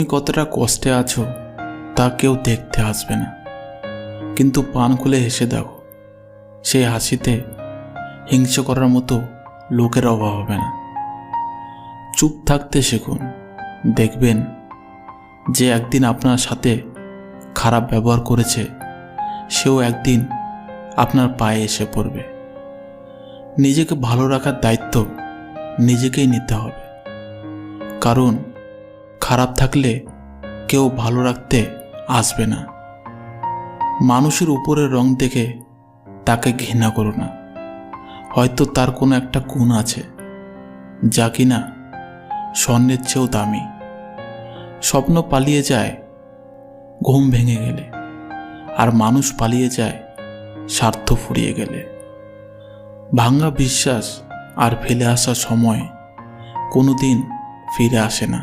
তুমি কতটা কষ্টে আছো তা কেউ দেখতে আসবে না, কিন্তু পান খুলে হেসে দেখো, সেই হাসিতে হিংসে করার মতো লোকের অভাব হবে না। চুপ থাকতে শিখুন, দেখবেন যে একদিন আপনার সাথে খারাপ ব্যবহার করেছে সেও একদিন আপনার পায়ে এসে পড়বে। নিজেকে ভালো রাখার দায়িত্ব নিজেকেই নিতে হবে, কারণ খারাপ থাকলে কেউ ভালো রাখতে আসবে না। মানুষের উপরের রং দেখে তাকে ঘৃণা করো না, হয়তো তার কোনো একটা গুণ আছে যা কিনা স্বর্ণের চেয়েও দামি। স্বপ্ন পালিয়ে যায় ঘুম ভেঙে গেলে, আর মানুষ পালিয়ে যায় স্বার্থ ফুরিয়ে গেলে। ভাঙা বিশ্বাস আর ফেলে আসা সময় কোনোদিন ফিরে আসে না।